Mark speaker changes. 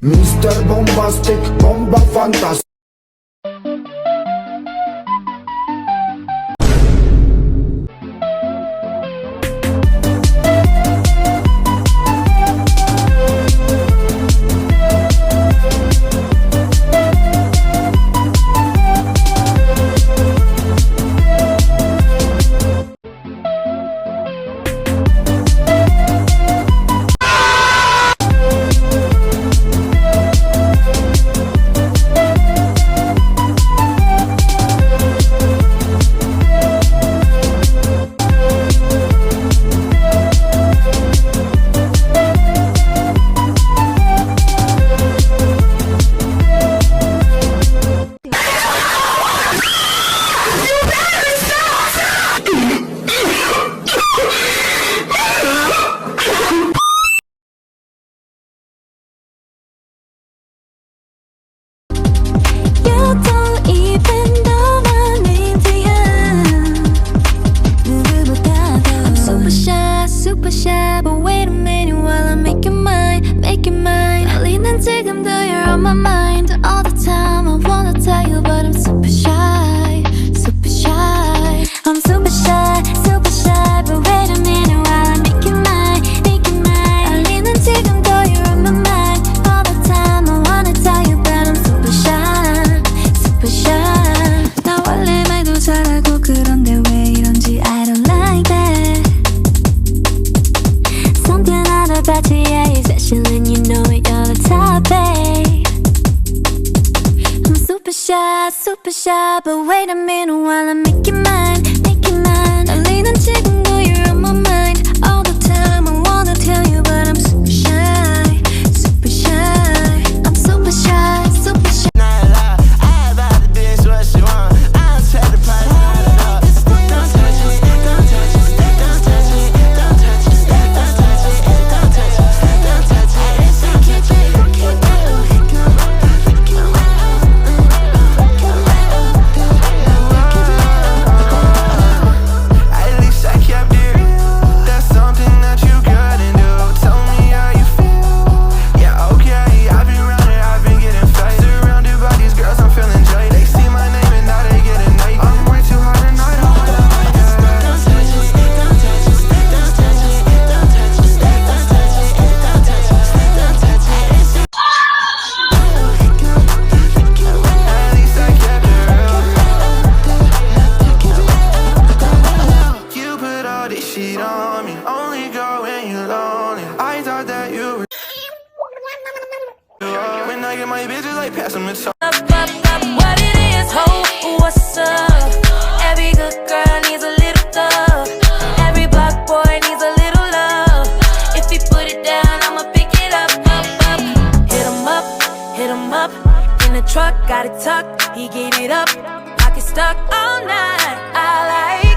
Speaker 1: Mr. Bombastic, bomba fantastic.
Speaker 2: Super shy, but wait a minute while I make you mine, make you mine. 떨리는 지금도 you're on my mind all the time. I wanna tell you, but I'm super shy, super shy. I'm super shy, but wait a minute while I make you mine, make you mine. 떨리는 지금도 you're on my mind all the time. I wanna tell you, but I'm super shy, super shy. 나 원래 말도 잘하고 그런데 왜 이런지 I don't like that. Something out about you, yeah, you're special and you know it, you're the top, babe. I'm super shy, but wait a minute while I make you mine, make you mine. 떨리는 지금도 you're on my mind all the time. I wanna tell you, but I'm super shy, super shy. I'm super shy, super shy.
Speaker 3: When I get my bitches like pass them the song.
Speaker 4: What it is, ho, what's up? Every good girl needs a little love. Every black boy needs a little love. If he put it down, I'ma pick it up, up, up. Hit him up. In the truck, got it tucked. He gave it up, pocket stuck all night. I like